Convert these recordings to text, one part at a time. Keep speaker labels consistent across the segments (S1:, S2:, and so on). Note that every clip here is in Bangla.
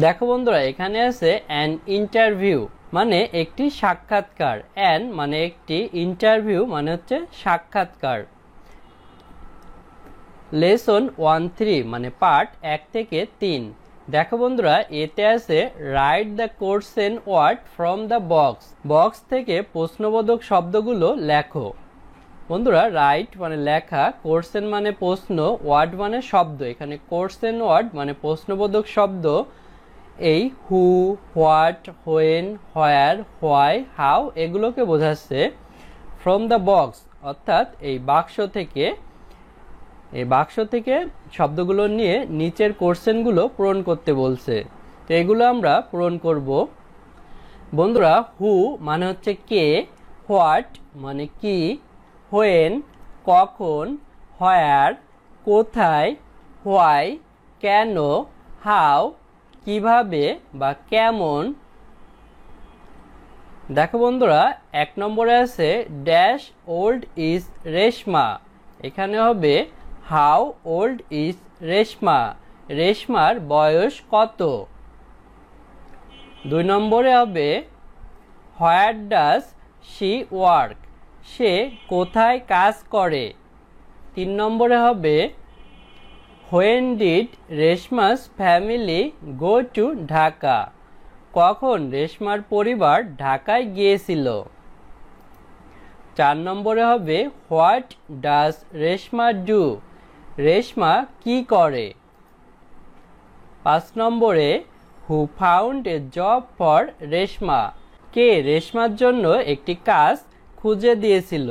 S1: দেখো বন্ধুরা, এখানে আছে অ্যান ইন্টারভিউ মানে একটি সাক্ষাৎকার। অ্যান মানে একটি, ইন্টারভিউ মানে হচ্ছে সাক্ষাৎকার। লেসন 1-3 মানে পার্ট 1 থেকে 3। দেখো বন্ধুরা, এতে আছে write the question word from the box. Box থেকে প্রশ্নবোধক শব্দগুলো লেখো। বন্ধুরা, রাইট মানে লেখা, কোশ্চেন মানে প্রশ্ন, ওয়ার্ড মানে শব্দ। এখানে কোশ্চেন ওয়ার্ড মানে প্রশ্নবোধক শব্দ। এই who, what, when, where, why, how এগুলোকে বোঝাচ্ছে। ফ্রম দ্য বক্স অর্থাৎ এই বাক্স থেকে, এই বাক্স থেকে শব্দগুলো নিয়ে নিচের কোশ্চেনগুলো পূরণ করতে বলছে। তো এগুলো আমরা পূরণ করব। বন্ধুরা, হু মানে হচ্ছে কে, হোয়াট মানে কি, হোয়েন কখন, হোয়ার কোথায়, হোয়াই কেন, হাউ কিভাবে বা কেমন। দেখো বন্ধুরা, 1 নম্বরে আছে ড্যাশ ওল্ড ইজ রেশমা। এখানে হবে হাউ ওল্ড ইজ রেশমা, রেশমার বয়স কত। 2 নম্বরে হবে হোয়ার ডাজ শি ওয়ার্ক, সে কোথায় কাজ করে। 3 নম্বরে হবে when did Reshma's family go to Dhaka, কখন রেশমার পরিবার ঢাকায় গিয়েছিল। 4 নম্বরে হবে what does Reshma do, Reshma কি করে। 5 নম্বরে who found a job for Reshma, কে রেশমার জন্য একটি কাজ খুঁজে দিয়েছিল।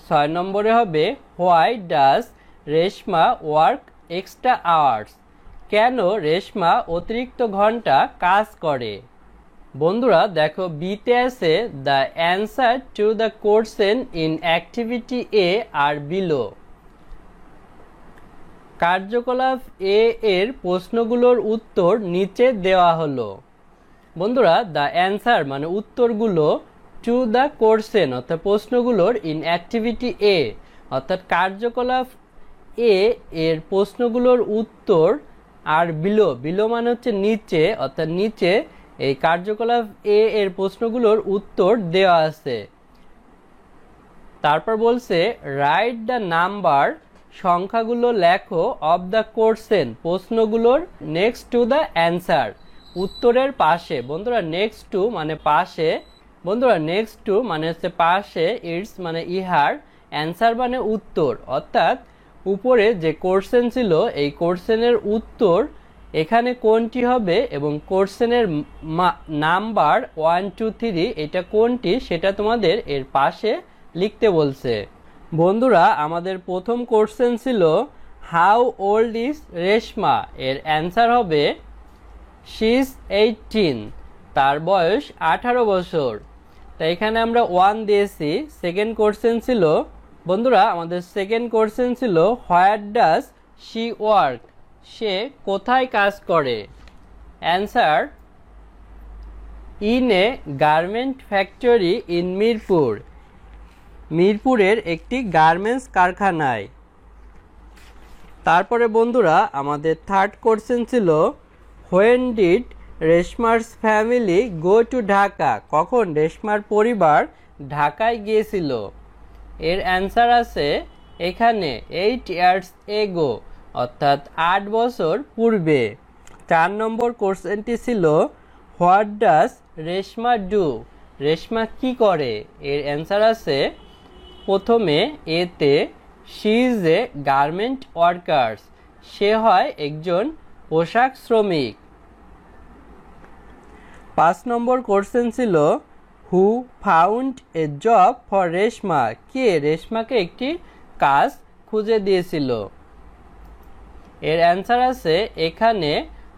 S1: 6 নম্বরে হবে why does Reshma work extra hours, কেন রেশমা অতিরিক্ত ঘন্টা কাজ করে। বন্ধুরা দেখো, বিতে আছে the answer to the question in activity A are below. কার্যকলাপ এ এর প্রশ্নগুলোর উত্তর নিচে দেওয়া হলো। বন্ধুরা, দ্য অ্যান্সার মানে উত্তরগুলো, টু দ্য কোশ্চেন অর্থাৎ প্রশ্নগুলোর, ইন অ্যাক্টিভিটি এ অর্থাৎ কার্যকলাপ এ এর প্রশ্নগুলোর উত্তর, আর বিলো, বিলো মানে হচ্ছে নিচে, অর্থাৎ নিচে এই কার্যকলাপ এ এর প্রশ্নগুলোর উত্তর দেওয়া আছে। তারপর বলছে রাইট দ্য নাম্বার, সংখ্যাগুলো লেখো, অফ দ্য কোশ্চেন প্রশ্নগুলোর, নেক্সট টু দ্য অ্যান্সার উত্তরের পাশে। বন্ধুরা, নেক্সট টু মানে পাশে, বন্ধুরা নেক্সট টু মানে হচ্ছে পাশে, ইটস মানে ইহার, অ্যান্সার মানে উত্তর। অর্থাৎ উপরে যে কোশ্চেন ছিল এই কোশ্চেনের উত্তর এখানে কোনটি হবে এবং কোশ্চেনের নাম্বার 1, 2, 3 এটা কোনটি সেটা তোমাদের এর পাশে লিখতে বলছে। বন্ধুরা, আমাদের প্রথম কোশ্চেন ছিল হাউ ওল্ড ইজ রেশমা, এর অ্যান্সার হবে শি ইজ 18, তার বয়স 18 বছর। তাই এখানে আমরা 1 দিয়েছি। সেকেন্ড কোশ্চেন ছিল, বন্ধুরা আমাদের সেকেন্ড কোশ্চেন ছিল হোয়ার ডাজ শি ওয়ার্ক, সে কোথায় কাজ করে। Answer in a garment factory in Mirpur, মিরপুরের একটি গার্মেন্টস কারখানায়। তারপরে বন্ধুরা আমাদের থার্ড কোশ্চেন ছিল when did Reshma's family go to Dhaka, কখন রেশমার পরিবার ঢাকায় গিয়েছিল। এর অ্যান্সার আছে এখানে 8 ইয়ার্স এগো অর্থাৎ 8 বছর পূর্বে। 4 নম্বর কোশ্চেনটি ছিল what does Reshma do, Reshma কি করে। এর অ্যান্সার আছে প্রথমে এতে she is a garment workers, সে হয় একজন পোশাক শ্রমিক। 5 নম্বর কোশ্চেন ছিল who found a job for Reshma, কে রেশমাকে একটি কাজ খুঁজে দিয়েছিল। এর অ্যান্সার আছে এখানে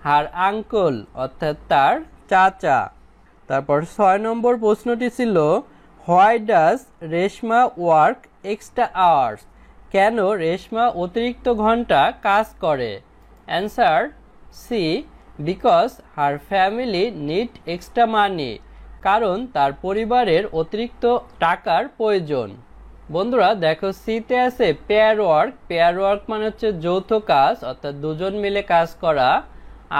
S1: হার আঙ্কল অর্থাৎ তার চাচা। তারপর 6 নম্বর প্রশ্নটি ছিল why does Reshma work extra hours, কেন রেশমা অতিরিক্ত ঘন্টা কাজ করে। Answer C because her family need extra money, কারণ তার পরিবারের অতিরিক্ত টাকার প্রয়োজন। বন্ধুরা দেখো, সিতে আছে পেয়ার ওয়ার্ক, পেয়ার ওয়ার্ক মানে হচ্ছে যৌথ কাজ অর্থাৎ দুজন মিলে কাজ করা।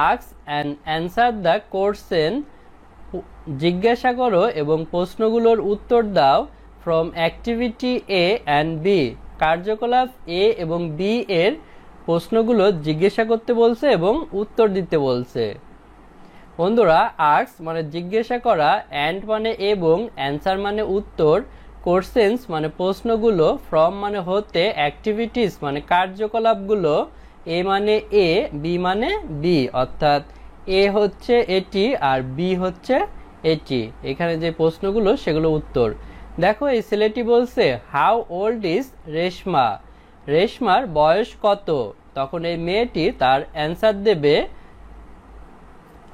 S1: Ask and answer the question, জিজ্ঞাসা করো এবং প্রশ্নগুলোর উত্তর দাও, from activity A and B, কার্যকলাপ এ এবং বি এর প্রশ্নগুলো জিজ্ঞাসা করতে বলছে এবং উত্তর দিতে বলছে। বন্ধুরা, আস্ক মানে জিজ্ঞাসা করা, অ্যান্ড মানে এবং, অ্যান্সার মানে উত্তর, কোশ্চেন্স মানে প্রশ্নগুলো, ফ্রম মানে হতে, অ্যাক্টিভিটিস মানে কার্যকলাপগুলো, এ মানে এ, বি মানে বি, অর্থাৎ এ হচ্ছে এটি আর বি হচ্ছে এটি। এখানে যে প্রশ্নগুলো সেগুলো উত্তর। দেখো এই ছেলেটি বলছে হাউ ওল্ড ইজ রেশমা, রেশমার বয়স কত? তখন এই মেয়েটি তার অ্যান্সার দেবে,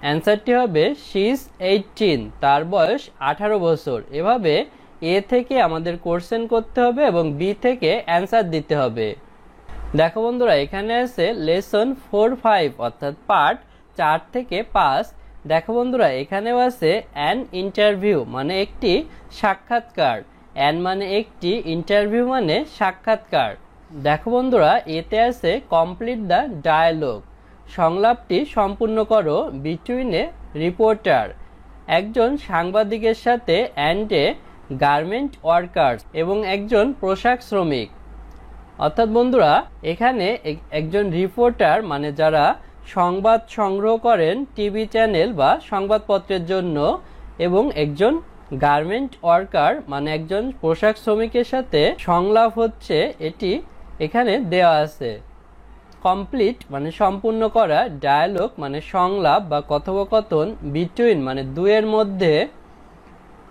S1: অ্যান্সারটি হবে শি ইজ 18, তার বয়স 18 বছর। এভাবে এ থেকে আমাদের কোশ্চেন করতে হবে এবং বি থেকে অ্যান্সার দিতে হবে। দেখো বন্ধুরা, এখানে আছে লেসন 4-5 অর্থাৎ পার্ট 4 থেকে 5। দেখো বন্ধুরা, এখানেও আছে অ্যান ইন্টারভিউ মানে একটি সাক্ষাৎকার, অ্যান মানে একটি, ইন্টারভিউ মানে সাক্ষাৎকার। দেখো বন্ধুরা, এতে আছে কমপ্লিট দ্য ডায়ালগ, সংলাপটি সম্পূর্ণ করো, বিটুইন এ রিপোর্টার, একজন সাংবাদিকের সাথে, অ্যান্ড এ গার্মেন্ট ওয়ার্কার্স, এবং একজন পোশাক শ্রমিক। অর্থাৎ বন্ধুরা, এখানে একজন রিপোর্টার মানে যারা সংবাদ সংগ্রহ করেন টিভি চ্যানেল বা সংবাদপত্রের জন্য, এবং একজন গার্মেন্ট ওয়ার্কার মানে একজন পোশাক শ্রমিকের সাথে সংলাপ হচ্ছে, এটি এখানে দেওয়া আছে। কমপ্লিট মানে সম্পূর্ণ করা, ডায়ালগ মানে সংলাপ বা কথোপকথন, বিটুইন মানে দুয়ের মধ্যে,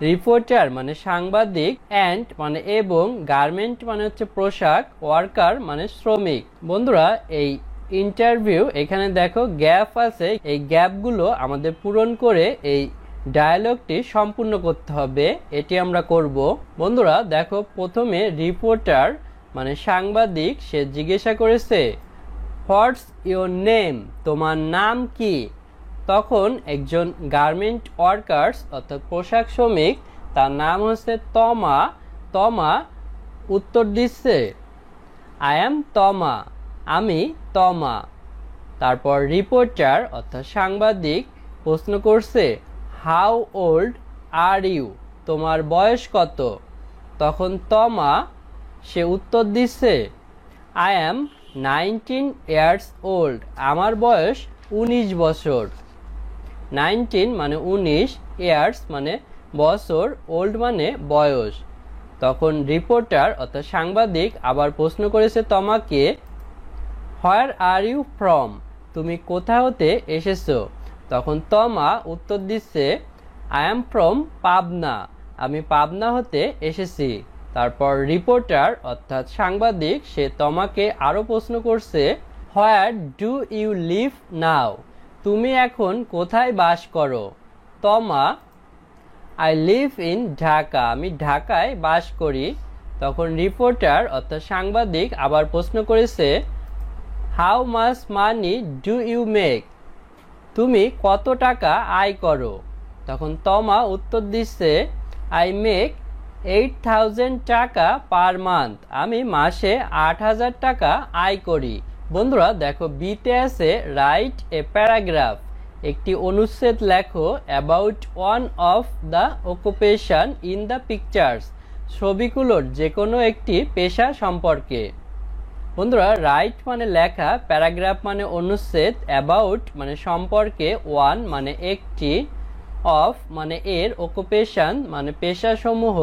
S1: রিপোর্টার মানে সাংবাদিক, অ্যান্ড মানে এবং, গার্মেন্ট মানে হচ্ছে পোশাক, ওয়ার্কার মানে শ্রমিক। বন্ধুরা, এই ইন্টারভিউ এখানে দেখো গ্যাপ আছে, এই গ্যাপগুলো আমাদের পূরণ করে এই ডায়ালগটি সম্পূর্ণ করতে হবে, এটি আমরা করব। বন্ধুরা দেখো, প্রথমে রিপোর্টার মানে সাংবাদিক, সে জিজ্ঞাসা করেছে হোয়াটস ইওর নেম, তোমার নাম কি? তখন একজন গার্মেন্ট ওয়ার্কার্স অর্থাৎ পোশাক শ্রমিক, তার নাম হচ্ছে তমা, তমা উত্তর দিচ্ছে আই অ্যাম তমা, আমি তমা। তারপর রিপোর্টার অর্থাৎ সাংবাদিক প্রশ্ন করছে হাউ ওল্ড আর ইউ, তোমার বয়স কত? তখন তমা সে উত্তর দিচ্ছে আই অ্যাম 19 years old, আমার বয়স 19 বছর। 19 মানে 19, ইয়ার্স মানে বছর, ওল্ড মানে বয়স। তখন রিপোর্টার অর্থাৎ সাংবাদিক আবার প্রশ্ন করেছে তমাকে হোয়ার আর ইউ ফ্রম, তুমি কোথা হতে এসেছো? তখন তমা উত্তর দিচ্ছে আই অ্যাম ফ্রম পাবনা, আমি পাবনা হতে এসেছি। তারপর রিপোর্টার অর্থাৎ সাংবাদিক সে তমাকে আরো প্রশ্ন করছে হোয়ার ডু ইউ লিভ নাও, তুমি এখন কোথায় বাস করো? তমা আই লিভ ইন ঢাকা, আমি ঢাকায় বাস করি। তখন রিপোর্টার অর্থাৎ সাংবাদিক আবার প্রশ্ন করেছে how much money do you make, তুমি কত টাকা আয় করো? তখন তমা উত্তর দিচ্ছে আই মেক 8,000 টাকা পার মান্থ, আমি মাসে 8,000 টাকা আয় করি। বন্ধুরা দেখো, বিতে আছে রাইট এ প্যারাগ্রাফ, একটি অনুচ্ছেদ লেখো about one of the occupation in the pictures, ছবিগুলোর যে কোনো একটি পেশা সম্পর্কে। বন্ধুরা, রাইট মানে লেখা, প্যারাগ্রাফ মানে অনুচ্ছেদ, অ্যাবাউট মানে সম্পর্কে, ওয়ান মানে একটি, অফ মানে এর, অকুপেশন মানে পেশাসমূহ,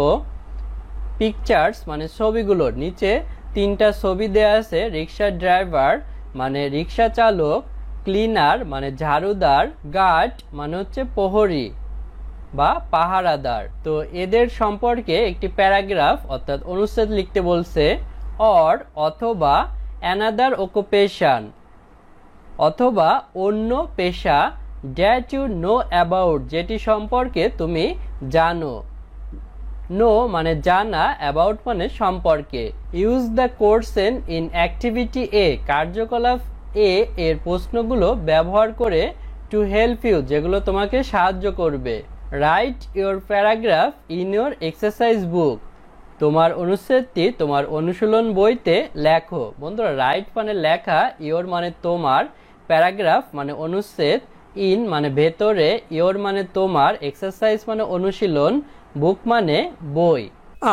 S1: পিকচার্স মানে ছবিগুলোর। নিচে তিনটা ছবি দেয়া আছে, রিক্সা ড্রাইভার মানে রিক্সা চালক, ক্লিনার মানে ঝাড়ুদার, গার্ড মানে হচ্ছে প্রহরী বা পাহারাদার। তো এদের সম্পর্কে একটি প্যারাগ্রাফ অর্থাৎ অনুচ্ছেদ লিখতে বলছে। অর অথবা, অ্যানাদার অকুপেশন অথবা অন্য পেশা, দ্যাট ইউ নো অ্যাবাউট যেটি সম্পর্কে তুমি জানো। নো মানে জানা, অ্যাবাউট মানে সম্পর্কে। Use the question in activity এ, কার্যকলাপ এ এর প্রশ্নগুলো ব্যবহার করে, টু হেল্প ইউ যেগুলো তোমাকে সাহায্য করবে। Right your paragraph in your exercise বুক, তোমার অনুচ্ছেদটি তোমার অনুশীলন বইতে লেখো। বন্ধুরা, রাইট মানে লেখা, ইওর মানে তোমার, প্যারাগ্রাফ মানে অনুচ্ছেদ, ইন মানে ভেতরে, ইয়োর মানে তোমার, এক্সারসাইজ মানে অনুশীলন, বুক মানে বই।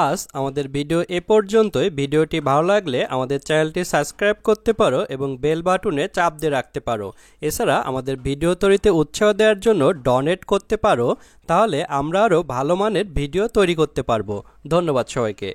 S1: আজ আমাদের ভিডিও এ পর্যন্তই। ভিডিওটি ভালো লাগলে আমাদের চ্যানেলটি সাবস্ক্রাইব করতে পারো এবং বেল বাটনে চাপ দিয়ে রাখতে পারো। এছাড়া আমাদের ভিডিও তৈরিতে উৎসাহ দেওয়ার জন্য ডোনেট করতে পারো, তাহলে আমরা আরও ভালো মানের ভিডিও তৈরি করতে পারবো। ধন্যবাদ সবাইকে।